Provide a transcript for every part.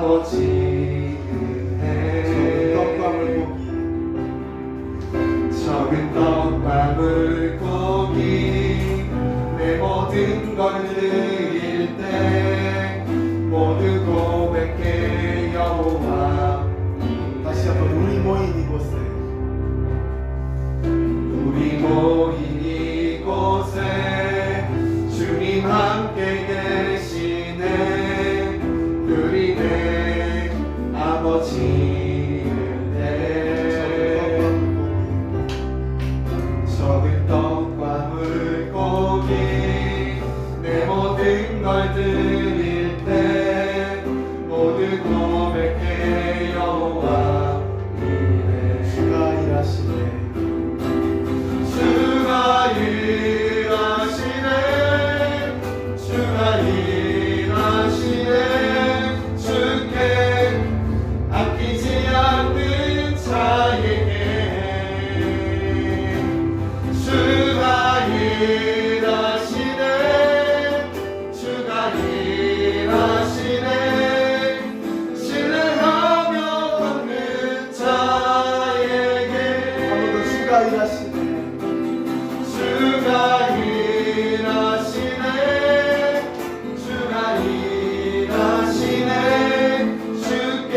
아버지 은혜 적은 떡과 물고기 내 모든 걸 드릴 때 모두 고백해 여호와. 다시 한번 우리 모인 이곳에 우리 모인 이곳에 주님 함께 계시네. 누리네 아버지 은혜. 적은 떡과 물고기 내 모든 걸 드릴 때 모두 고백해 여호와 이래. 주가 일하시네. 주가 일하시네. 주가 일하시네. 주께 아끼지 않는 자에게 주가 일하시네. 주가 일하시네. 신뢰하며 걷는 자에게 한번 더 주가 일하시네. 주가 일하시네. 주가 일하시네. 주께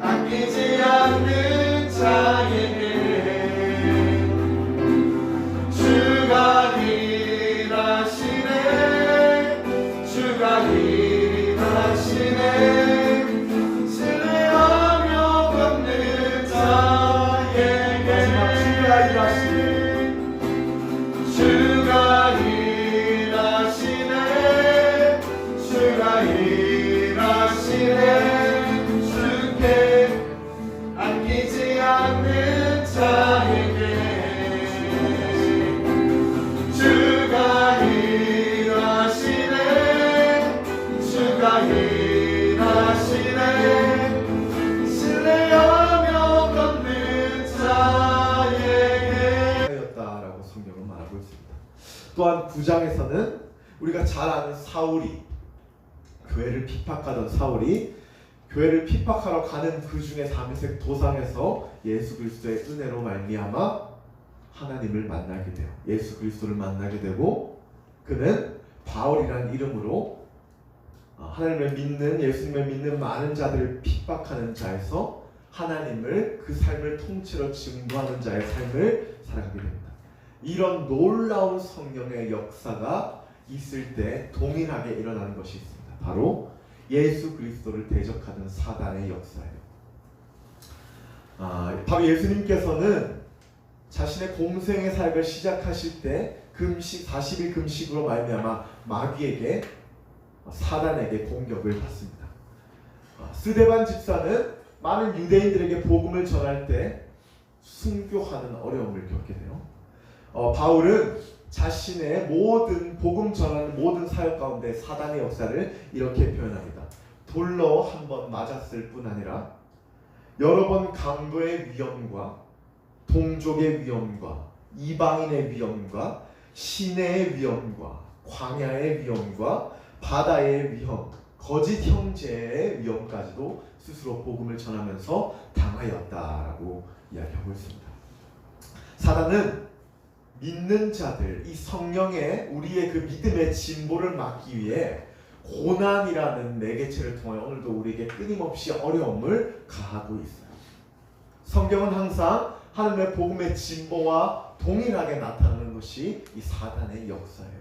아끼지 않는 자에게 주가 일하시네. 주가 일하시네. 신뢰하며 걷는 자에게 마지막 주가 일하시네. 주가 일하시네. 주가 일하시네. 주께 아끼지 않는 자에게 주가 일하시네. 주가 일하시네. 신뢰하며 걷는 자에게 였다라고 성경은 말하고 있습니다. 또한 9장에서는 우리가 잘 아는 사울이, 교회를 핍박하던 사울이 교회를 핍박하러 가는 그 중에 다메섹 도상에서 예수 그리스도의 은혜로 말미암아 하나님을 만나게 돼요. 예수 그리스도를 만나게 되고 그는 바울이라는 이름으로 하나님을 믿는, 예수님을 믿는 많은 자들을 핍박하는 자에서 하나님을, 그 삶을 통째로 증거하는 자의 삶을 살아가게 됩니다. 이런 놀라운 성령의 역사가 있을 때 동일하게 일어나는 것이 있습니다. 바로 예수 그리스도를 대적하는 사단의 역사예요. 바로 예수님께서는 자신의 공생의 삶을 시작하실 때 금식, 40일 금식으로 말미암아 마귀에게, 사단에게 공격을 받습니다. 스데반 집사는 많은 유대인들에게 복음을 전할 때 순교하는 어려움을 겪게 돼요. 바울은 자신의 모든 복음 전하는 모든 사역 가운데 사단의 역사를 이렇게 표현합니다. 돌로 한 번 맞았을 뿐 아니라 여러 번 강도의 위험과 동족의 위험과 이방인의 위험과 시내의 위험과 광야의 위험과 바다의 위험, 거짓 형제의 위험까지도 스스로 복음을 전하면서 당하였다라고 이야기하고 있습니다. 사단은 믿는 자들, 이 성령의 우리의 그 믿음의 진보를 막기 위해 고난이라는 매개체를 통해 오늘도 우리에게 끊임없이 어려움을 가하고 있어요. 성경은 항상 하나님의 복음의 진보와 동일하게 나타나는 것이 이 사단의 역사예요.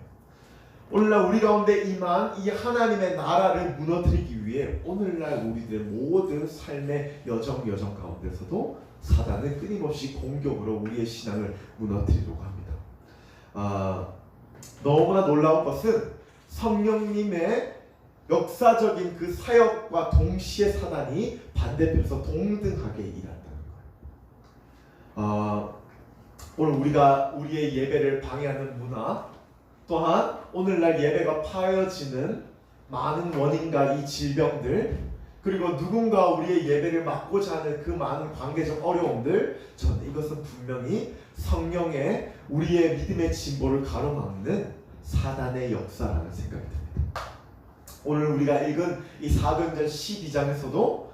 오늘날 우리 가운데 임한 이 하나님의 나라를 무너뜨리기 위해 오늘날 우리들의 모든 삶의 여정 가운데서도 사단은 끊임없이 공격으로 우리의 신앙을 무너뜨리려고 합니다. 너무나 놀라운 것은 성령님의 역사적인 그 사역과 동시에 사단이 반대편에서 동등하게 일한다는 거예요. 오늘 우리가 우리의 예배를 방해하는 문화, 또한 오늘날 예배가 파여지는 많은 원인과 이 질병들, 그리고 누군가 우리의 예배를 막고자 하는 그 많은 관계적 어려움들, 저는 이것은 분명히 성령의 우리의 믿음의 진보를 가로막는 사단의 역사라는 생각이 듭니다. 오늘 우리가 읽은 이 사도행전 12장에서도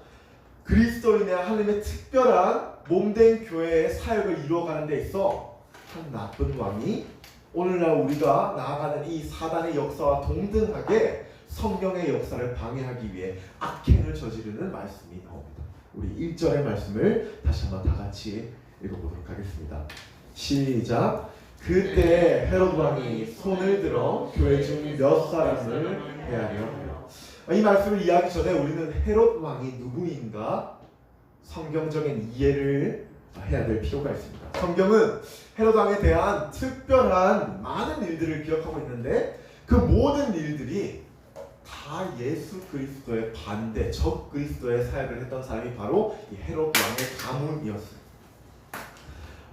그리스도인의 하나님의 특별한 몸된 교회의 사역을 이루어가는 데 있어 한 나쁜 왕이 오늘날 우리가 나아가는 이 사단의 역사와 동등하게 성령의 역사를 방해하기 위해 악행을 저지르는 말씀이 나옵니다. 우리 1절의 말씀을 다시 한번 다 같이 읽어보도록 하겠습니다. 시작. 그때 헤롯 왕이 손을 들어 교회 중 몇 사람을 해하려 하여. 이 말씀을 이해하기 전에 우리는 헤롯 왕이 누구인가 성경적인 이해를 해야 될 필요가 있습니다. 성경은 헤롯 왕에 대한 특별한 많은 일들을 기록하고 있는데 그 모든 일들이 다 예수 그리스도의 반대, 적 그리스도의 사역을 했던 사람이 바로 이 헤롯 왕의 가문이었어요.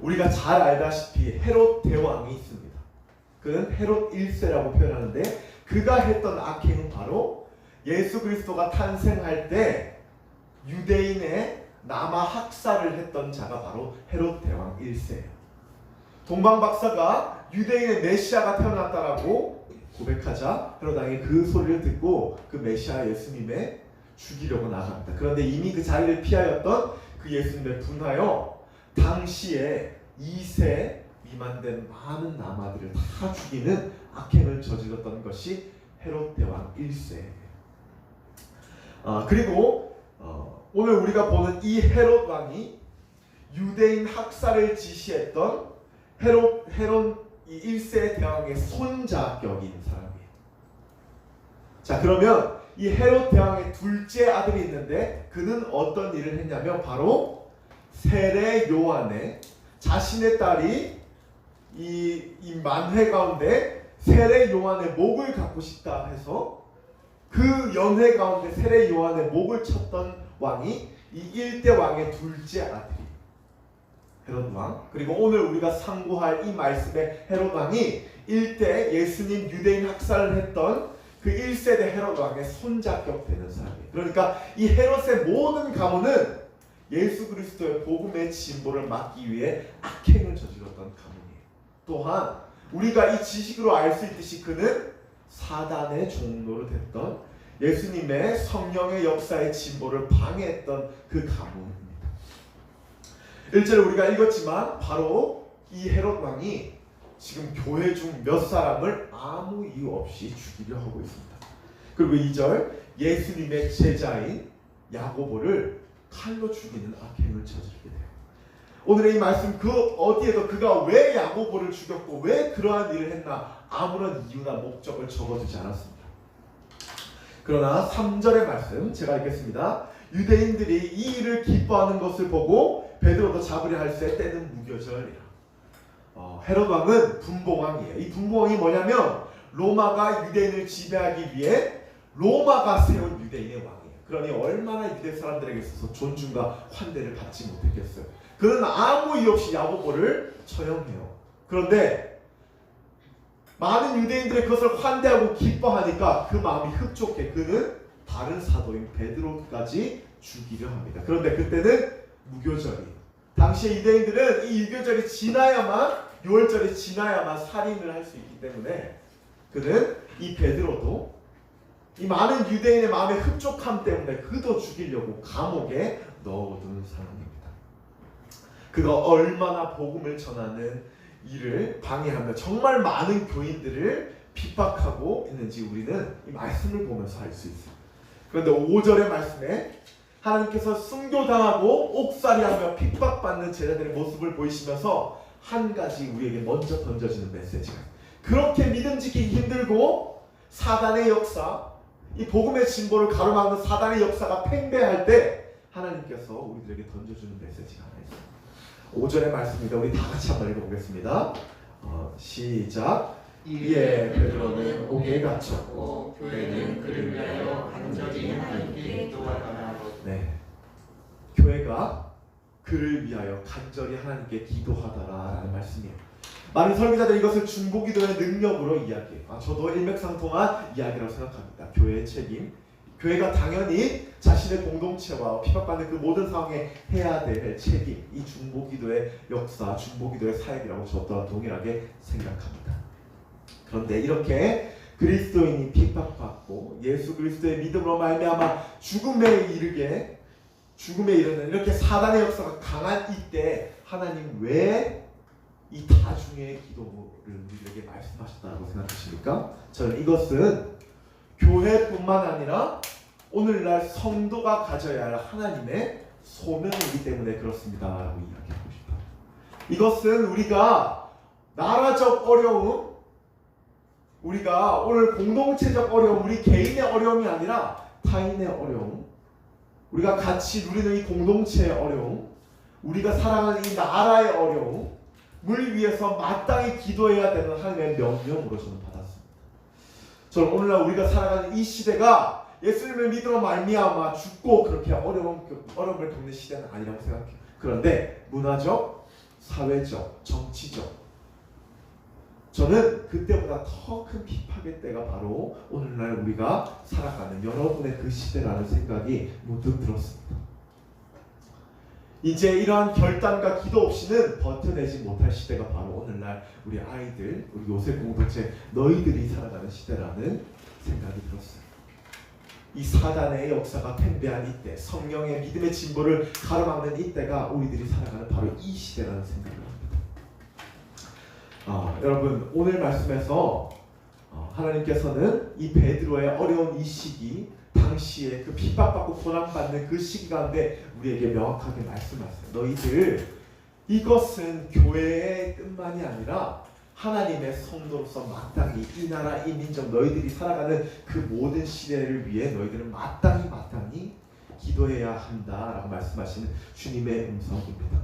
우리가 잘 알다시피 헤롯 대왕이 있습니다. 그는 헤롯 1세라고 표현하는데 그가 했던 악행은 바로 예수 그리스도가 탄생할 때 유대인의 남아 학살을 했던 자가 바로 헤롯 대왕 1세예요. 동방 박사가 유대인의 메시아가 태어났다라고 고백하자 헤롯 왕이 그 소리를 듣고 그 메시아 예수님의 죽이려고 나갑니다. 그런데 이미 그 자리를 피하였던 그 예수님을 분하여 당시에 2세 미만된 많은 남아들을 다 죽이는 악행을 저질렀던 것이 헤롯 대왕 1세예요. 그리고 오늘 우리가 보는 이 헤롯 왕이 유대인 학살을 지시했던 헤롯 이 1세 대왕의 손자격인 사람이에요. 자, 그러면 이 헤롯 대왕의 둘째 아들이 있는데 그는 어떤 일을 했냐면 바로 세례 요한의 자신의 딸이 이 만회 가운데 세례 요한의 목을 갖고 싶다 해서 그 연회 가운데 세례 요한의 목을 쳤던 왕이 이 1대 왕의 둘째 아들이 헤롯 왕. 그리고 오늘 우리가 상고할 이 말씀의 헤롯 왕이 1대 예수님 유대인 학살을 했던 그 1세대 헤롯 왕의 손자격 되는 사람이에요. 그러니까 이 헤롯의 모든 가문은 예수 그리스도의 복음의 진보를 막기 위해 악행을 저질렀던 가문이에요. 또한 우리가 이 지식으로 알 수 있듯이 그는 사단의 종로로 됐던 예수님의 성령의 역사의 진보를 방해했던 그 가문입니다. 1절에 우리가 읽었지만 바로 이 헤롯 왕이 지금 교회 중 몇 사람을 아무 이유 없이 죽이려 하고 있습니다. 그리고 2절 예수님의 제자인 야고보를 칼로 죽이는 악행을 저지르게 돼요. 오늘의 이 말씀 그 어디에도 그가 왜 야고보를 죽였고 왜 그러한 일을 했나 아무런 이유나 목적을 적어두지 않았습니다. 그러나 3절의 말씀 제가 읽겠습니다. 유대인들이 이 일을 기뻐하는 것을 보고 베드로도 잡으려 할새 때는 무교절이라. 헤롯 왕은 분봉왕이에요. 이 분봉왕이 뭐냐면 로마가 유대인을 지배하기 위해 로마가 세운 유대인의 왕이에요. 그러니 얼마나 유대 사람들에게 있어서 존중과 환대를 받지 못했겠어요. 그는 아무 이유 없이 야고보를 처형해요. 그런데 많은 유대인들이 그것을 환대하고 기뻐하니까 그 마음이 흡족해 그는 다른 사도인 베드로까지 죽이려 합니다. 그런데 그때는 무교절이에요. 당시에 유대인들은 이 유교절이 지나야만 6월절이 지나야만 살인을 할 수 있기 때문에 그는 이 베드로도 이 많은 유대인의 마음의 흡족함 때문에 그도 죽이려고 감옥에 넣어두는 사람입니다. 그가 얼마나 복음을 전하는 일을 방해하며 정말 많은 교인들을 핍박하고 있는지 우리는 이 말씀을 보면서 알 수 있어요. 그런데 5절의 말씀에 하나님께서 순교당하고 옥살이하며 핍박받는 제자들의 모습을 보이시면서 한 가지 우리에게 먼저 던져지는 메시지가 그렇게 믿음 지키기 힘들고 사단의 역사 이 복음의 진보를 가로막는 사단의 역사가 팽배할 때 하나님께서 우리들에게 던져주는 메시지가 하나 있어요. 5절의 말씀입니다. 우리 다 같이 한번 읽어보겠습니다. 시작. 이에 베드로는 옥에 갇혔고 교회는 그를 위하여 간절히 하나님께 기도하더라. 네, 교회가 그를 위하여 간절히 하나님께 기도하더라라는 말씀이에요. 많은 설교자들이 이것을 중보기도의 능력으로 이야기해요. 저도 일맥상통한 이야기라고 생각합니다. 교회의 책임, 교회가 당연히 자신의 공동체와 핍박받는 그 모든 상황에 해야 될 책임, 이 중보기도의 역사, 중보기도의 사역이라고 저 또한 동일하게 생각합니다. 그런데 이렇게 그리스도인이 핍박받고 예수 그리스도의 믿음으로 말미암아 죽음에 이르는 이렇게 사단의 역사가 강한 이때 하나님 왜 이 다중의 기도를 우리에게 말씀하셨다고 생각하십니까? 저는 이것은 교회뿐만 아니라 오늘날 성도가 가져야 할 하나님의 소명이기 때문에 그렇습니다 라고 이야기하고 싶어요. 이것은 우리가 나라적 어려움, 우리가 오늘 공동체적 어려움, 우리 개인의 어려움이 아니라 타인의 어려움, 우리가 같이 누리는 이 공동체의 어려움, 우리가 살아가는 이 나라의 어려움 물 위해서 마땅히 기도해야 되는 하나님의 명령으로 저는 받았습니다. 저는 오늘날 우리가 살아가는 이 시대가 예수님을 믿음으로 말미암아 죽고 그렇게 어려움을 겪는 시대는 아니라고 생각해요. 그런데 문화적, 사회적, 정치적, 저는 그때보다 더 큰 핍박의 때가 바로 오늘날 우리가 살아가는 여러분의 그 시대라는 생각이 문득 들었습니다. 이제 이러한 결단과 기도 없이는 버텨내지 못할 시대가 바로 오늘날 우리 아이들, 우리 요셉 공동체 너희들이 살아가는 시대라는 생각이 들었어요. 이 사단의 역사가 팽배한 이때, 성령의 믿음의 진보를 가로막는 이때가 우리들이 살아가는 바로 이 시대라는 생각을 합니다. 여러분 오늘 말씀에서 하나님께서는 이 베드로의 어려운 이 시기, 당시에 그 핍박받고 고난받는 그 시기 가운데 우리에게 명확하게 말씀하세요. 너희들 이것은 교회의 끝만이 아니라 하나님의 성도로서 마땅히 이 나라 이 민족 너희들이 살아가는 그 모든 시대를 위해 너희들은 마땅히 기도해야 한다라고 말씀하시는 주님의 음성입니다.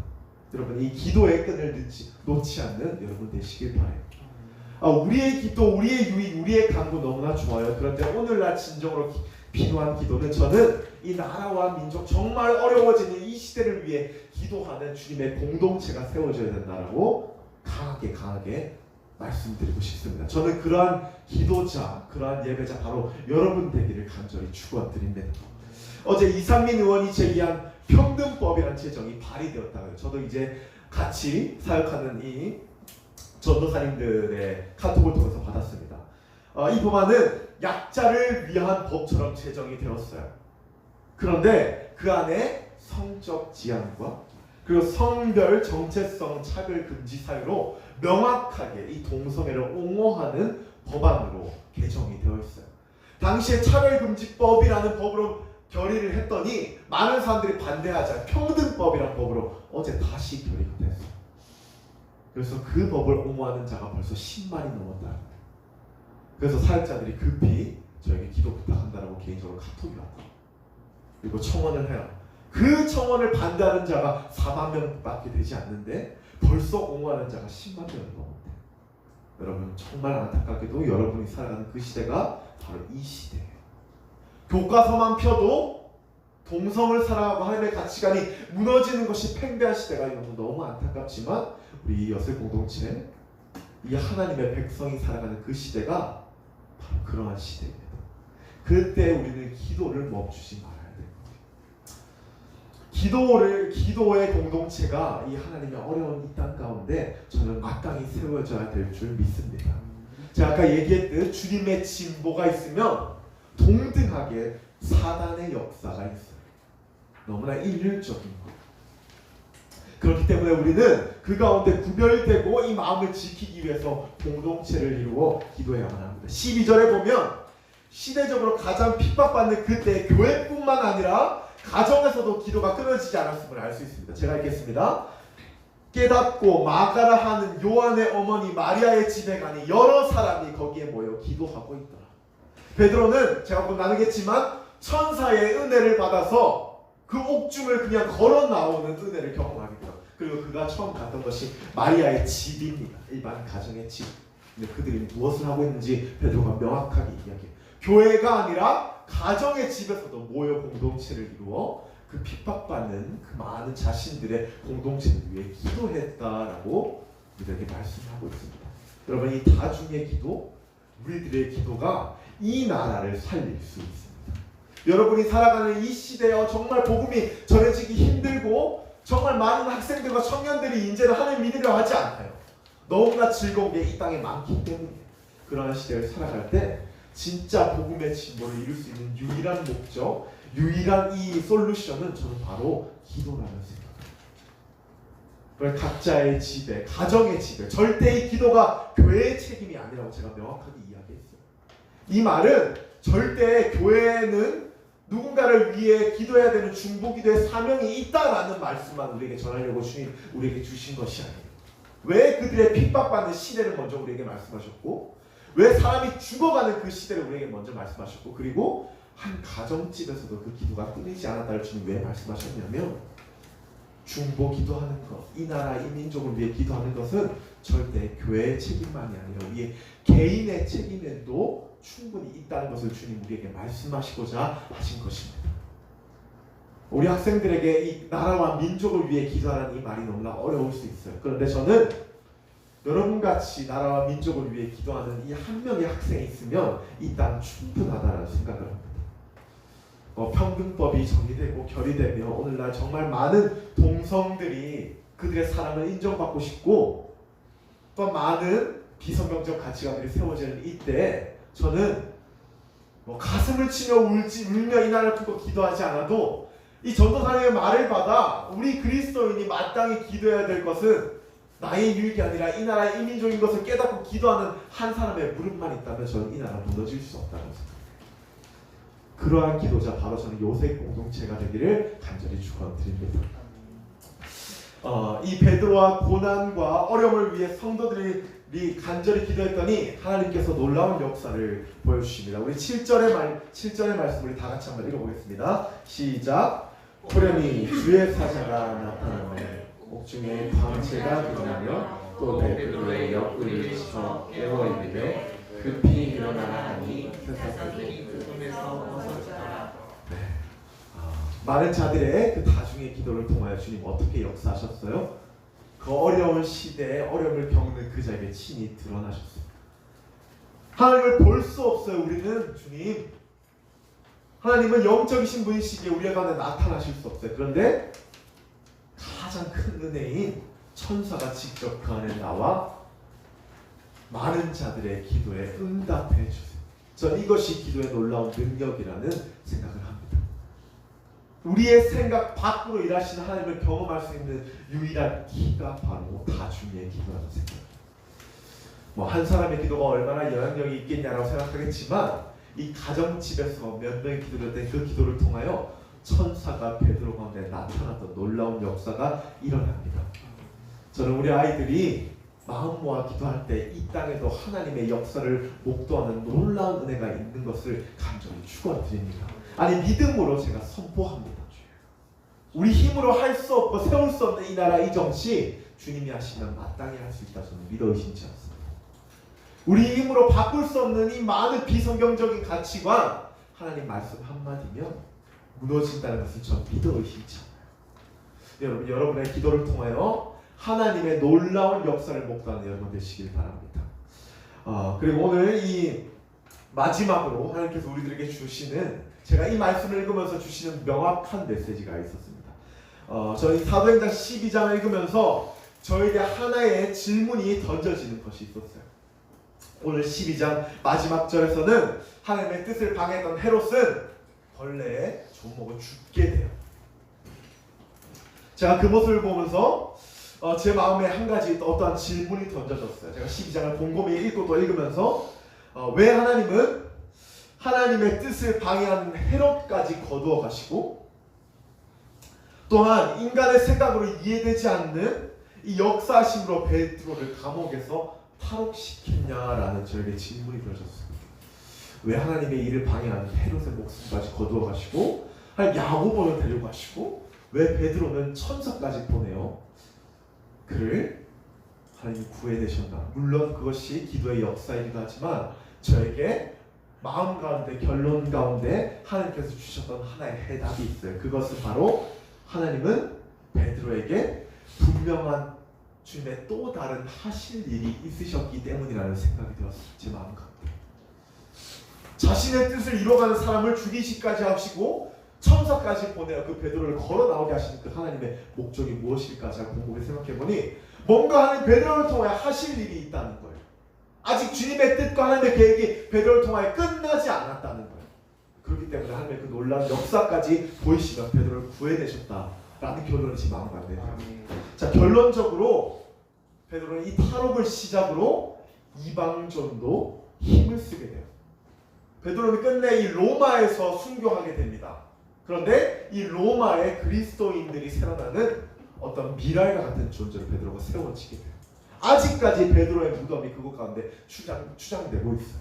여러분 이 기도의 끈을 놓지 않는 여러분 되시길 바라요. 우리의 기도, 우리의 유익, 우리의 간구 너무나 좋아요. 그런데 오늘날 진정으로 필요한 기도는 저는 이 나라와 민족 정말 어려워지는 이 시대를 위해 기도하는 주님의 공동체가 세워져야 된다라고 강하게 말씀드리고 싶습니다. 저는 그러한 기도자, 그러한 예배자 바로 여러분 되기를 간절히 축원드립니다. 어제 이상민 의원이 제기한 평등법이라는 제정이 발의되었다고요. 저도 이제 같이 사역하는 이 전도사님들의 카톡을 통해서 받았습니다. 이 법안은 약자를 위한 법처럼 제정이 되었어요. 그런데 그 안에 성적 지향과 그리고 성별 정체성 차별 금지 사유로 명확하게 이 동성애를 옹호하는 법안으로 개정이 되어 있어요. 당시에 차별금지법이라는 법으로 결의를 했더니 많은 사람들이 반대하자 평등법이라는 법으로 어제 다시 결의가 됐어요. 그래서 그 법을 옹호하는 자가 벌써 10만이 넘었다. 그래서 사역자들이 급히 저에게 기도 부탁한다라고 개인적으로 카톡이 왔다. 그리고 청원을 해요. 그 청원을 반대하는 자가 4만 명밖에 되지 않는데 벌써 옹호하는 자가 10만 명이 넘었대. 여러분 정말 안타깝게도 여러분이 살아가는 그 시대가 바로 이 시대예요. 교과서만 펴도 동성을 사랑하고 하나님의 가치관이 무너지는 것이 팽배한 시대가 너무 안타깝지만 우리 여세 공동체 이 하나님의 백성이 살아가는 그 시대가 바로 그러한 시대입니다. 그때 우리는 기도를 멈추지 말아야 돼요. 기도의 공동체가 이 하나님의 어려운 이 땅 가운데 저는 마땅히 세워져야 될 줄 믿습니다. 제가 아까 얘기했듯 주님의 진보가 있으면 동등하게 사단의 역사가 있어요. 너무나 일률적인 것. 그렇기 때문에 우리는 그 가운데 구별되고 이 마음을 지키기 위해서 공동체를 이루어 기도해야만 합니다. 12절에 보면 시대적으로 가장 핍박받는 그때 교회뿐만 아니라 가정에서도 기도가 끊어지지 않았음을 알 수 있습니다. 제가 읽겠습니다. 깨닫고 마가라 하는 요한의 어머니 마리아의 집에 가니 여러 사람이 거기에 모여 기도하고 있더라. 베드로는 제가 곧 나누겠지만 천사의 은혜를 받아서 그 옥중을 그냥 걸어 나오는 은혜를 경험하게 돼요. 그리고 그가 처음 갔던 것이 마리아의 집입니다. 일반 가정의 집. 근데 그들이 무엇을 하고 있는지 베드로가 명확하게 이야기해요. 교회가 아니라 가정의 집에서도 모여 공동체를 이루어 그 핍박받는 그 많은 자신들의 공동체를 위해 기도했다라고 우리에게 말씀하고 있습니다. 여러분 이 다중의 기도, 우리들의 기도가 이 나라를 살릴 수 있습니다. 여러분이 살아가는 이 시대에 정말 복음이 전해지기 힘들고 정말 많은 학생들과 청년들이 이제는 하나님 믿으려 하지 않아요. 너무나 즐거운 게 이 땅에 많기 때문에 그러한 시대를 살아갈 때 진짜 복음의 진보를 이룰 수 있는 유일한 목적, 유일한 이 솔루션은 저는 바로 기도라는 생각입니다. 각자의 지배, 가정의 지배, 절대 이 기도가 교회의 책임이 아니라고 제가 명확하게 이야기했어요. 이 말은 절대 교회는 누군가를 위해 기도해야 되는 중보기도의 사명이 있다라는 말씀만 우리에게 전하려고 주님 우리에게 주신 것이 아니에요. 왜 그들의 핍박받는 시대를 먼저 우리에게 말씀하셨고, 왜 사람이 죽어가는 그 시대를 우리에게 먼저 말씀하셨고, 그리고 한 가정집에서도 그 기도가 끊이지 않았다를 주님 왜 말씀하셨냐면, 중보 기도하는 것, 이 나라 이 민족을 위해 기도하는 것은 절대 교회의 책임만이 아니라 우리의 개인의 책임에도 충분히 있다는 것을 주님 우리에게 말씀하시고자 하신 것입니다. 우리 학생들에게 이 나라와 민족을 위해 기도하라는 이 말이 너무나 어려울 수 있어요. 그런데 저는 여러분같이 나라와 민족을 위해 기도하는 이 한 명의 학생이 있으면 이 땅 충분하다는 생각을 합니다. 평등법이 정의되고 결의되며 오늘날 정말 많은 동성들이 그들의 사랑을 인정받고 싶고 또 많은 비성경적 가치관들이 세워지는 이때 저는 가슴을 치며 울며 이 나라를 품고 기도하지 않아도 이 전도사님의 말을 받아 우리 그리스도인이 마땅히 기도해야 될 것은 나의 유익이 아니라 이 나라의 이민족인 것을 깨닫고 기도하는 한 사람의 무릎만 있다면 저는 이 나라 무너질 수 없다고 생각합니다. 그러한 기도자 바로 저는 요셉 공동체가 되기를 간절히 축원드립니다. 이 베드로와 고난과 어려움을 위해 성도들이 간절히 기도했더니 하나님께서 놀라운 역사를 보여주십니다. 우리 7절의 말씀 우리 다 같이 한번 읽어보겠습니다. 시작. 호련히 주의 사자가 나타나매 옥중에 광채가 빛나며 또 베드로의 옆구리를 치며 깨워 이르되 급히 일어나라 하니 세상들이 그 손에서 벗어졌더라. 많은 자들의 그 다중의 기도를 통하여 주님 어떻게 역사하셨어요? 그 어려운 시대에 어려움을 겪는 그 자에게 친히 드러나셨어요. 하나님을 볼 수 없어요. 우리는 주님, 하나님은 영적이신 분이시기에 우리 가운데 나타나실 수 없어요. 그런데 가장 큰 은혜인 천사가 직접 그 안에 나와 많은 자들의 기도에 응답해 주세요. 전 이것이 기도의 놀라운 능력이라는 생각을 합니다. 우리의 생각 밖으로 일하시는 하나님을 경험할 수 있는 유일한 기가 바로 다중의 기도라는 생각입니다. 한 사람의 기도가 얼마나 영향력이 있겠냐라고 생각하겠지만 이 가정집에서 몇 명의 기도를 때 그 기도를 통하여 천사가 베드로 가운데 나타났던 놀라운 역사가 일어납니다. 저는 우리 아이들이 마음 모아 기도할 때 이 땅에도 하나님의 역사를 목도하는 놀라운 은혜가 있는 것을 간절히 축원드립니다. 아니 믿음으로 제가 선포합니다. 우리 힘으로 할 수 없고 세울 수 없는 이 나라 이 정치 주님이 하시면 마땅히 할 수 있다 저는 믿어 의심치 않습니다. 우리 힘으로 바꿀 수 없는 이 많은 비성경적인 가치관 하나님 말씀 한마디면 무너진다는 것을 전 믿어 의심치 않아요. 여러분의 기도를 통하여 하나님의 놀라운 역사를 목도하는 여러분 되시길 바랍니다. 그리고 오늘 이 마지막으로 하나님께서 우리들에게 주시는, 제가 이 말씀을 읽으면서 주시는 명확한 메시지가 있었습니다. 저희 사도행전 12장을 읽으면서 저에게 하나의 질문이 던져지는 것이 있었어요. 오늘 12장 마지막 절에서는 하나님의 뜻을 방해했던 헤롯은 벌레의 조목을 죽게 돼요. 제가 그 모습을 보면서 제 마음에 한 가지 어떠한 질문이 던져졌어요. 제가 12장을 곰곰이 읽고 또 읽으면서 왜 하나님은 하나님의 뜻을 방해하는 헤롯까지 거두어 가시고 또한 인간의 생각으로 이해되지 않는 이 역사심으로 베드로를 감옥에서 탈옥시켰냐라는 저에게 질문이 들어졌습니다. 왜 하나님의 일을 방해하는 헤롯의 목숨까지 거두어 가시고 야고보를 데려가시고 왜 베드로는 천사까지 보내요? 그를 하나님이 구해내셨나? 물론 그것이 기도의 역사이기도 하지만 저에게 마음 가운데 결론 가운데 하나님께서 주셨던 하나의 해답이 있어요. 그것은 바로 하나님은 베드로에게 분명한 주님의 또 다른 하실 일이 있으셨기 때문이라는 생각이 들었어요. 제 마음 가운데 자신의 뜻을 이뤄가는 사람을 죽이시까지 하시고 천사까지 보내어 그 베드로를 걸어 나오게 하시는 그 하나님의 목적이 무엇일까 제가 곰곰이 생각해보니 뭔가 하나님 베드로를 통해 하실 일이 있다는 거예요. 아직 주님의 뜻과 하나님의 계획이 베드로를 통하여 끝나지 않았다는 거예요. 그렇기 때문에 하나님의 그 놀라운 역사까지 보이시며 베드로를 구해내셨다라는 결론을 지금 마음가게 돼요. 자, 결론적으로 베드로는 이 탈옥을 시작으로 이방전도 힘을 쓰게 돼요. 베드로는 끝내 이 로마에서 순교하게 됩니다. 그런데 이 로마의 그리스도인들이 살아나는 어떤 미랄과 같은 존재로 베드로가 세워지게 돼요. 아직까지 베드로의 무덤이 그곳 가운데 추장되고 있어요.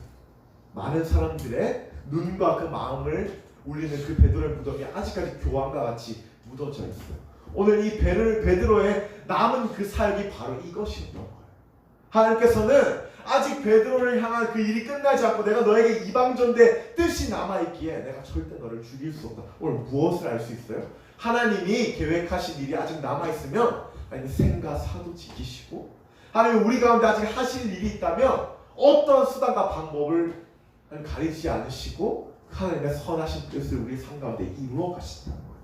많은 사람들의 눈과 그 마음을 울리는 그 베드로의 무덤이 아직까지 교황과 같이 묻어져 있어요. 오늘 이 베드로의 남은 그 삶이 바로 이것이었던 거예요. 하나님께서는 아직 베드로를 향한 그 일이 끝나지 않고 내가 너에게 이방전대 뜻이 남아있기에 내가 절대 너를 죽일 수 없다. 오늘 무엇을 알 수 있어요? 하나님이 계획하신 일이 아직 남아있으면 하나님 생과 사도 지키시고 하나님 우리 가운데 아직 하실 일이 있다면 어떤 수단과 방법을 가리지 않으시고 하나님의 선하신 뜻을 우리 삶 가운데 이루어 가신다는 거예요.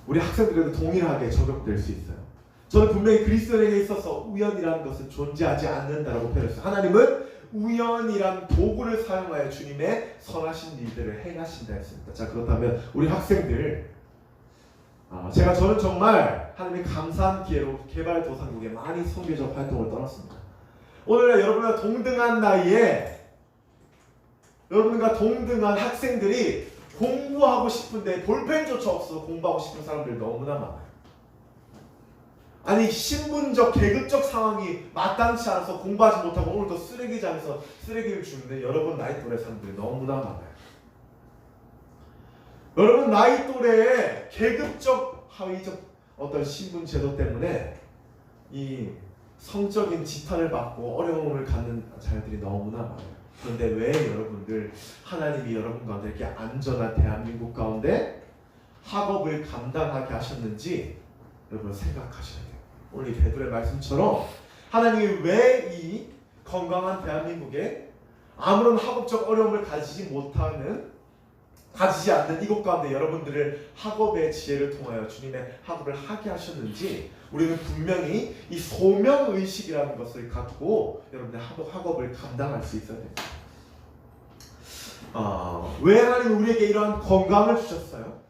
우리 학생들에도 동일하게 적용될 수 있어요. 저는 분명히 그리스도인에게 있어서 우연이라는 것은 존재하지 않는다라고 표현했어요. 하나님은 우연이란 도구를 사용하여 주님의 선하신 일들을 행하신다 했습니다. 자, 그렇다면 우리 학생들 저는 정말 하나님의 감사한 기회로 개발도상국에 많이 선교적 활동을 떠났습니다. 오늘날 여러분과 동등한 나이에 여러분과 동등한 학생들이 공부하고 싶은데 볼펜조차 없어 공부하고 싶은 사람들이 너무나 많아요. 아니 신분적 계급적 상황이 마땅치 않아서 공부하지 못하고 오늘도 쓰레기장에서 쓰레기를 주는데 여러분 나이 또래 사람들이 너무나 많아요. 여러분 나이 또래의 계급적 하위적 어떤 신분 제도 때문에 이 성적인 지탄을 받고 어려움을 갖는 자녀들이 너무나 많아요. 그런데 왜 여러분들 하나님이 여러분 가운데 이렇게 안전한 대한민국 가운데 학업을 감당하게 하셨는지 여러분 생각하셔야 돼요. 오늘 이 베드로의 말씀처럼 하나님이 왜 이 건강한 대한민국에 아무런 학업적 어려움을 가지지 않는 이곳 가운데 여러분들을 학업의 지혜를 통하여 주님의 학업을 하게 하셨는지 우리는 분명히 이 소명의식이라는 것을 갖고 여러분의 학업을 감당할 수 있어야 됩니다. 왜 하나님이 우리에게 이러한 건강을 주셨어요?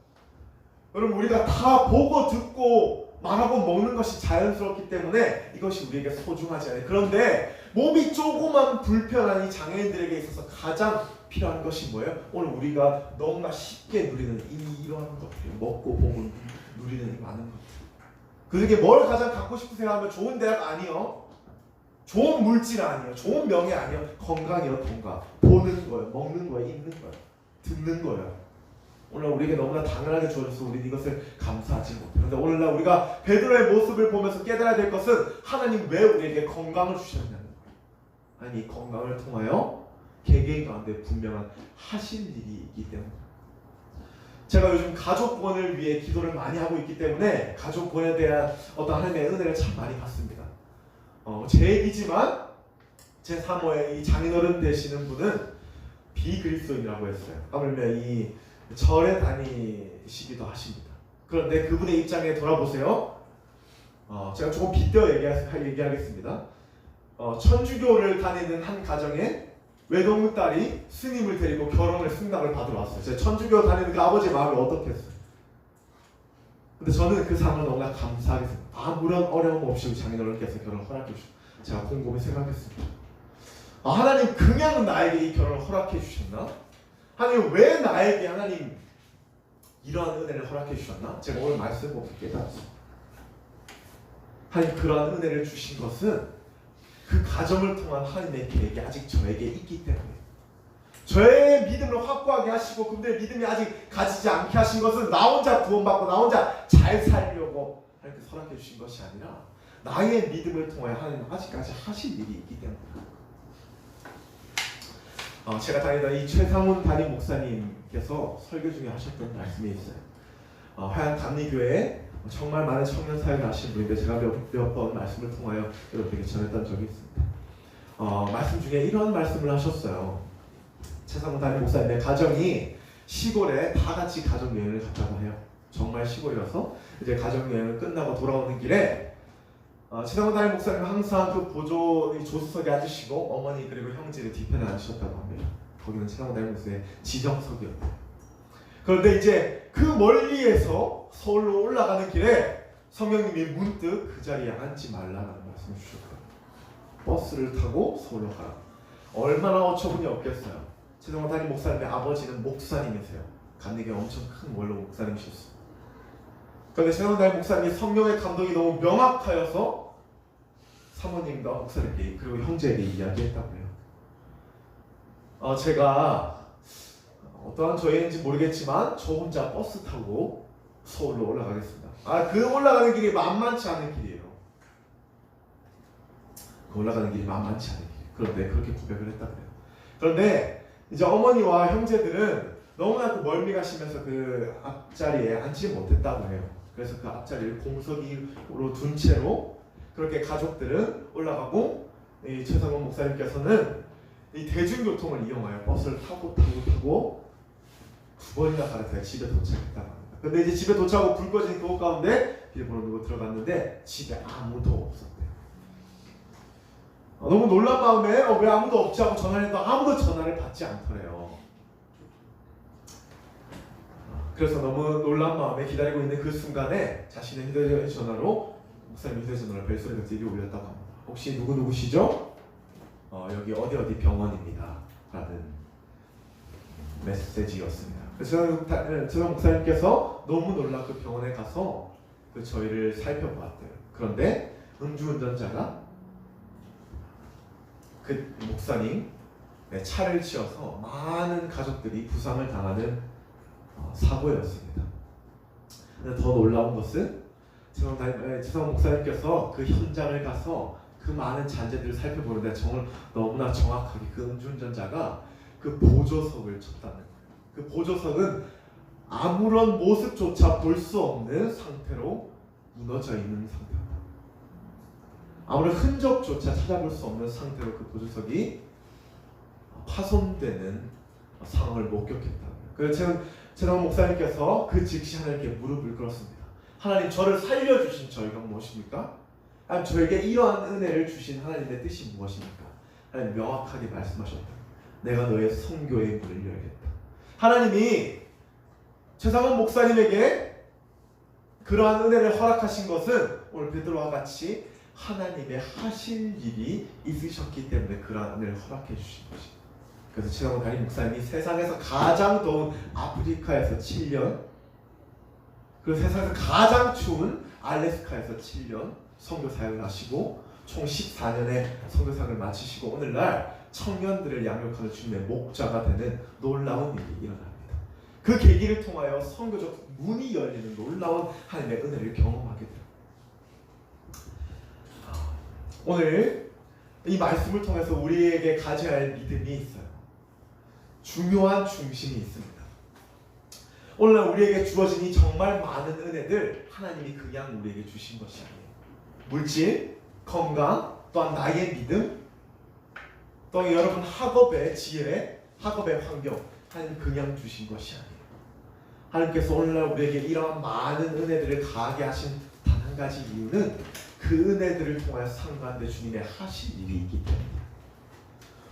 여러분 우리가 다 보고 듣고 말하고 먹는 것이 자연스럽기 때문에 이것이 우리에게 소중하지 않아요. 그런데 몸이 조금만 불편한 이 장애인들에게 있어서 가장 필요한 것이 뭐예요? 오늘 우리가 너무나 쉽게 누리는 이러한 것들, 먹고 보고 누리는 이 많은 것들. 그중에 뭘 가장 갖고 싶으세요 하면 좋은 대학 아니요, 좋은 물질 아니요, 좋은 명예 아니요, 건강이요, 건강. 보는 거예요, 먹는 거예요, 입는 거예요, 듣는 거예요. 오늘 우리에게 너무나 당연하게 주어져서 우리는 이것을 감사하지 못해요. 그런데 오늘날 우리가 베드로의 모습을 보면서 깨달아야 될 것은 하나님 왜 우리에게 건강을 주셨냐는 거예요. 하나님 이 건강을 통하여 개개인 가운데 분명한 하실 일이 있기 때문입니다. 제가 요즘 가족 구원을 위해 기도를 많이 하고 있기 때문에 가족 구원에 대한 어떤 하나님의 은혜를 참 많이 받습니다. 제 얘기지만 제 사모의 이 장인어른 되시는 분은 비그리스도인이라고 했어요. 하물며 이 절에 다니시기도 하십니다. 그런데 그분의 입장에 돌아보세요. 제가 조금 빗대어 얘기하겠습니다. 천주교를 다니는 한 가정에 외동딸이 스님을 데리고 결혼을 승낙을 받으러 왔어요. 제가 천주교 다니는 그 아버지의 마음이 어떻겠어요? 근데 저는 그 상황을 너무나 감사하게 생각해요. 아무런 어려움 없이 장인어른께서 결혼을 허락해 주셨어요. 제가 곰곰이 생각했습니다. 하나님 그냥 나에게 이 결혼을 허락해 주셨나? 하나님 왜 나에게 하나님 이러한 은혜를 허락해 주셨나? 제가 오늘 말씀 보고 깨달았습니다. 하나님 그러한 은혜를 주신 것은 그 가정을 통한 하나님의 계획이 아직 저에게 있기 때문에 저의 믿음을 확고하게 하시고 그분들의 믿음이 아직 가지지 않게 하신 것은 나 혼자 구원받고 나 혼자 잘 살려고 하나님께 허락해 주신 것이 아니라 나의 믿음을 통하여 하나님 아직까지 하실 일이 있기 때문입니다. 제가 다니던 이 최상훈 담임 목사님께서 설교 중에 하셨던 말씀이 있어요. 화양 감리교회에 정말 많은 청년 사역을 하시는 분인데 제가 몇 번 말씀을 통하여 여러분에게 전했던 적이 있습니다. 말씀 중에 이런 말씀을 하셨어요. 최상훈 담임 목사님의 가정이 시골에 다 같이 가족 여행을 갔다고 해요. 정말 시골이라서 이제 가족 여행을 끝나고 돌아오는 길에 최상원 담임 목사님 항상 그 보조 조수석에 앉으시고 어머니 그리고 형제를 뒤편에 앉으셨다고 합니다. 거기는 최상원 담임 목사의 지정석이었대요. 그런데 이제 그 멀리에서 서울로 올라가는 길에 성령님이 문득 그 자리에 앉지 말라는 말씀을 주셨어요. 버스를 타고 서울로 가라. 얼마나 어처구니 없겠어요. 최상원 담임 목사님의 아버지는 목사님이세요. 간닉에 엄청 큰 원로 목사님이셨어요. 그런데 최상원 담임 목사님이 성령의 감동이 너무 명확하여서 사모님과 목사님께 그리고 형제에게 이야기했다고 해요. 제가 어떠한 저희인지 모르겠지만 저 혼자 버스 타고 서울로 올라가겠습니다. 그 올라가는 길이 만만치 않은 길이에요. 그 올라가는 길이 만만치 않은 길. 그런데 그렇게 고백을 했다고 해요. 그런데 이제 어머니와 형제들은 너무나 그 멀미 가시면서 그 앞자리에 앉지 못했다고 해요. 그래서 그 앞자리를 공석이로 둔 채로 그렇게 가족들은 올라가고 이 최상원 목사님께서는 이 대중교통을 이용하여 버스를 타고 두 번이나 갈아타야 집에 도착했다고 합니다. 근데 이제 집에 도착하고 불 꺼진 그곳 가운데 비밀번호 누고 들어갔는데 집에 아무도 없었대요. 너무 놀란 마음에 왜 아무도 없지 하고 전화를 해도 아무도 전화를 받지 않더래요. 그래서 너무 놀란 마음에 기다리고 있는 그 순간에 자신의 휴대전화로 목사님 휴대전화를 벨소리가 들려 울렸다고 합니다. 혹시 누구시죠? 여기 어디 병원입니다 라는 메시지였습니다. 그래서 저 목사님께서 너무 놀라 그 병원에 가서 저희를 살펴보았대요. 그런데 음주운전자가 그 목사님 차를 치어서 많은 가족들이 부상을 당하는 사고였습니다. 더 놀라운 것은 최상원 목사님께서 그 현장을 가서 그 많은 잔재들을 살펴보는데 정말 너무나 정확하게 그 음주운전자가 그 보조석을 쳤다는 거예요. 그 보조석은 아무런 모습조차 볼 수 없는 상태로 무너져 있는 상태입니다. 아무런 흔적조차 찾아볼 수 없는 상태로 그 보조석이 파손되는 상황을 목격했다는 거예요. 그래서 최상원 목사님께서 그 즉시 하나님께 무릎을 꿇었습니다. 하나님, 저를 살려주신 저희가 무엇입니까? 아니, 저에게 이러한 은혜를 주신 하나님의 뜻이 무엇입니까? 하나님 명확하게 말씀하셨다. 내가 너의 선교의 문을 열겠다. 하나님이 최상원 목사님에게 그러한 은혜를 허락하신 것은 오늘 베드로와 같이 하나님의 하실 일이 있으셨기 때문에 그러한 은혜를 허락해 주신 것입니다. 그래서 최상원 담임 목사님이 세상에서 가장 더운 아프리카에서 7년, 그리고 세상에서 가장 추운 알래스카에서 7년 선교 사역을 하시고 총 14년의 선교사역을 마치시고 오늘날 청년들을 양육하는 주님의 목자가 되는 놀라운 일이 일어납니다. 그 계기를 통하여 선교적 문이 열리는 놀라운 하나님의 은혜를 경험하게 돼요. 오늘 이 말씀을 통해서 우리에게 가져야 할 믿음이 있어요. 중요한 중심이 있습니다. 오늘날 우리에게 주어진 이 정말 많은 은혜들 하나님이 그냥 우리에게 주신 것이 아니에요. 물질, 건강, 또한 나의 믿음, 또 여러분 학업의 지혜, 학업의 환경, 하나님 그냥 주신 것이 아니에요. 하나님께서 오늘날 우리에게 이러한 많은 은혜들을 가하게 하신 단 한 가지 이유는 그 은혜들을 통하여 상가운데 주님의 하실 일이 있기 때문입니다.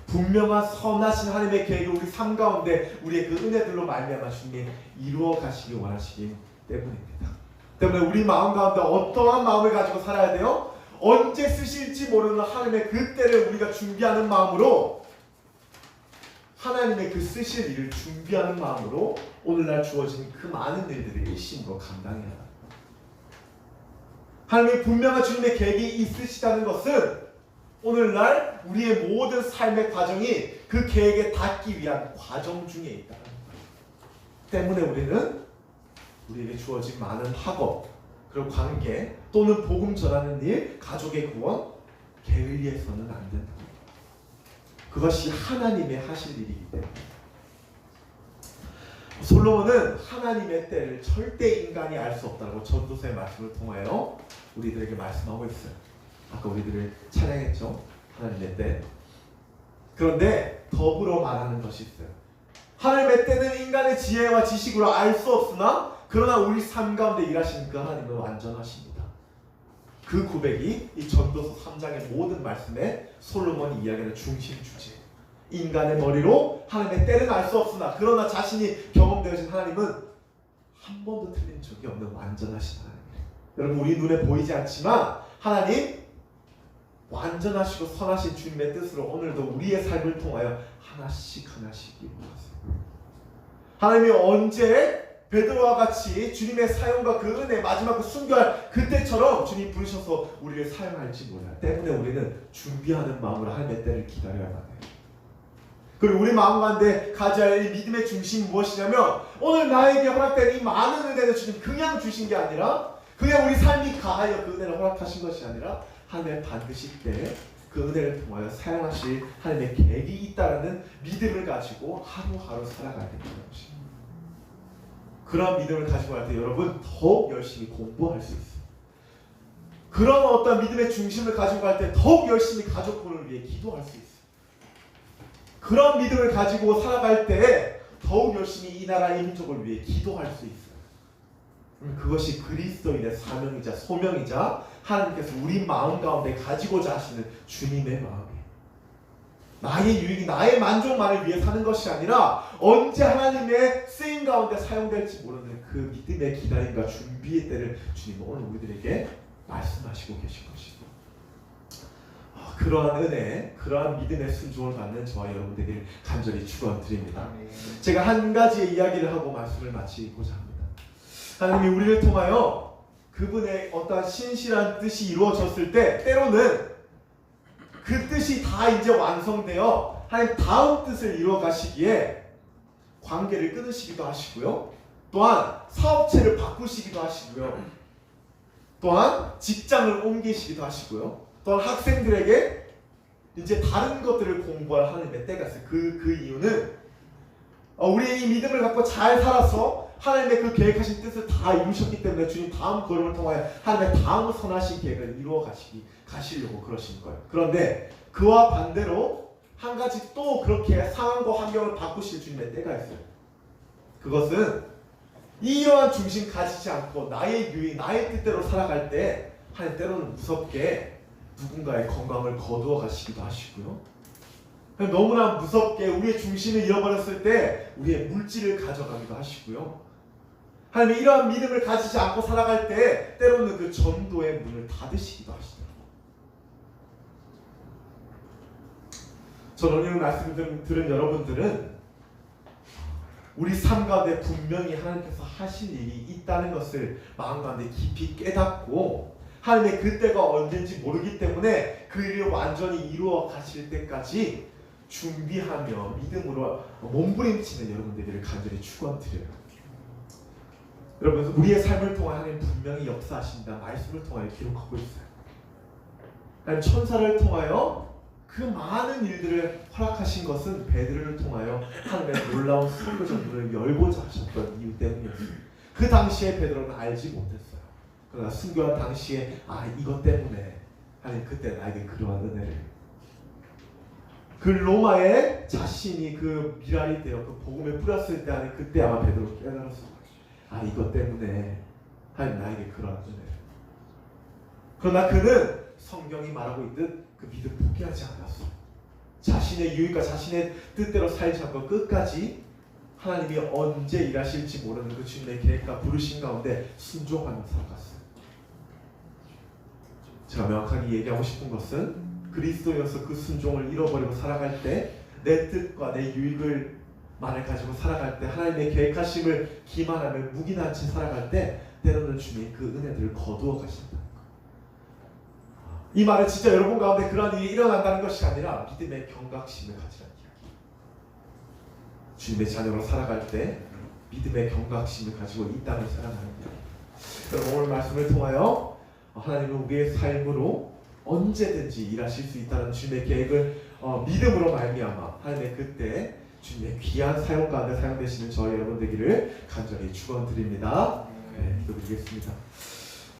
분명한 선하신 하나님의 계획이 우리 삶 가운데 우리의 그 은혜들로 말미암아 주님이 이루어 가시기 원하시기 때문입니다. 때문에 우리 마음 가운데 어떠한 마음을 가지고 살아야 돼요? 언제 쓰실지 모르는 하나님의 그 때를 우리가 준비하는 마음으로, 하나님의 그 쓰실 일을 준비하는 마음으로 오늘날 주어진 그 많은 일들을 일심으로 감당해야 합니다. 하나님의 분명한 주님의 계획이 있으시다는 것은 오늘날 우리의 모든 삶의 과정이 그 계획에 닿기 위한 과정 중에 있다는 거예요. 때문에 우리는 우리에게 주어진 많은 학업, 그리고 관계, 또는 복음 전하는 일, 가족의 구원, 게을리해서는 안 된다. 그것이 하나님의 하실 일이기 때문에. 솔로몬은 하나님의 때를 절대 인간이 알 수 없다고 전도서의 말씀을 통하여 우리들에게 말씀하고 있어요. 아까 우리들을 찬양했죠. 하나님의 때. 그런데 더불어 말하는 것이 있어요. 하나님의 때는 인간의 지혜와 지식으로 알 수 없으나 그러나 우리 삶 가운데 일하시는 그 하나님은 완전하십니다. 그 고백이 이 전도서 3장의 모든 말씀에 솔로몬이 이야기하는 중심 주제. 인간의 머리로 하나님의 때는 알 수 없으나 그러나 자신이 경험되어진 하나님은 한 번도 틀린 적이 없는 완전하신 하나님이에요. 여러분 우리 눈에 보이지 않지만 하나님 완전하시고 선하신 주님의 뜻으로 오늘도 우리의 삶을 통하여 하나씩 이루어가세요. 하나님이 언제 베드로와 같이 주님의 사용과 그 은혜 마지막 그 순교할 그때처럼 주님 부르셔서 우리를 사용할지 몰라요. 때문에 우리는 준비하는 마음으로 하나님의 때를 기다려야만 해요. 그리고 우리 마음 가운데 가져야 할 이 믿음의 중심이 무엇이냐면 오늘 나에게 허락된 이 많은 은혜는 주님 그냥 주신 게 아니라 그냥 우리 삶이 가하여 그 은혜를 허락하신 것이 아니라 하나님 반드시 때 그 은혜를 통하여 사용하실 하나님의 계획이 있다는 믿음을 가지고 하루하루 살아가야 된다는 것입니다. 그런 믿음을 가지고 할 때 여러분 더욱 열심히 공부할 수 있어요. 그런 어떤 믿음의 중심을 가지고 갈 때 더욱 열심히 가족분을 위해 기도할 수 있어요. 그런 믿음을 가지고 살아갈 때 더욱 열심히 이 나라 이 민족을 위해 기도할 수 있어요. 그것이 그리스도인의 사명이자 소명이자 하나님께서 우리 마음 가운데 가지고자 하시는 주님의 마음이에요. 나의 유익, 나의 만족만을 위해 사는 것이 아니라 언제 하나님의 쓰임 가운데 사용될지 모르는 그 믿음의 기다림과 준비의 때를 주님은 오늘 우리들에게 말씀하시고 계신 것이고 그러한 은혜, 그러한 믿음의 순종을 받는 저와 여러분들에게 간절히 축원드립니다. 제가 한 가지의 이야기를 하고 말씀을 마치고자 합니다. 하나님이 우리를 통하여 그분의 어떠한 신실한 뜻이 이루어졌을 때 때로는 그 뜻이 다 이제 완성되어 하나님 다음 뜻을 이루어 가시기에 관계를 끊으시기도 하시고요. 또한 사업체를 바꾸시기도 하시고요. 또한 직장을 옮기시기도 하시고요. 또한 학생들에게 이제 다른 것들을 공부할 하나님의 때가 있어요. 그 이유는 우리의 이 믿음을 갖고 잘 살아서 하나님의 그 계획하신 뜻을 다 이루셨기 때문에 주님 다음 걸음을 통하여 하나님의 다음 선하신 계획을 이루어 가시려고 그러신 거예요. 그런데 그와 반대로 한 가지 또 그렇게 상황과 환경을 바꾸실 주님의 때가 있어요. 그것은 이러한 중심 가지지 않고 나의 유익, 나의 뜻대로 살아갈 때 하나님 때로는 무섭게 누군가의 건강을 거두어 가시기도 하시고요. 너무나 무섭게 우리의 중심을 잃어버렸을 때 우리의 물질을 가져가기도 하시고요. 하나님이 이러한 믿음을 가지지 않고 살아갈 때 때로는 그 전도의 문을 닫으시기도 하시더라고요. 저는 오늘 말씀을 들은 여러분들은 우리 삶 가운데 분명히 하나님께서 하실 일이 있다는 것을 마음 가운데 깊이 깨닫고 하나님의 그때가 언제인지 모르기 때문에 그 일을 완전히 이루어 가실 때까지 준비하며 믿음으로 몸부림치는 여러분들을 간절히 축원드려요. 여러분 우리의 삶을 통해 하나님 분명히 역사하신다 말씀을 통하여 기록하고 있어요. 하나님 천사를 통하여 그 많은 일들을 허락하신 것은 베드로를 통하여 하나님의 놀라운 선교적 문을 열고자 하셨던 이유 때문이었어요. 그 당시에 베드로는 알지 못했어요. 그러나 순교한 당시에 이것 때문에 하나님 그때 나에게 그러한 은혜를 그 로마에 자신이 그 미랄이 되어 그 복음을 뿌렸을 때 하나님 그때 아마 베드로 깨달았을 거예요. 이것 때문에 하나님 나에게 그러한 은혜를. 그러나 그는 성경이 말하고 있듯 그 믿음 포기하지 않았어요. 자신의 유익과 자신의 뜻대로 살지 않고 끝까지 하나님이 언제 일하실지 모르는 그 주님의 계획과 부르심 가운데 순종하며 살아갔어요. 제가 명확하게 얘기하고 싶은 것은 그리스도여서 그 순종을 잃어버리고 살아갈 때 내 뜻과 내 유익을 만을 가지고 살아갈 때 하나님의 계획하심을 기만하며 묵인한 채 살아갈 때 때로는 주님 그 은혜들을 거두어 가신다는 것. 이 말은 진짜 여러분 가운데 그런 일이 일어난다는 것이 아니라 믿음의 경각심을 가지라는 이야기. 주님의 자녀로 살아갈 때 믿음의 경각심을 가지고 이 땅을 살아가는 이야기. 여러분 오늘 말씀을 통하여 하나님은 우리의 삶으로 언제든지 일하실 수 있다는 주님의 계획을 믿음으로 말미암아 하나님의 그때 주님의 귀한 사용 가운데 사용되시는 저희 여러분 되기를 간절히 축원드립니다. 네, 기도드리겠습니다.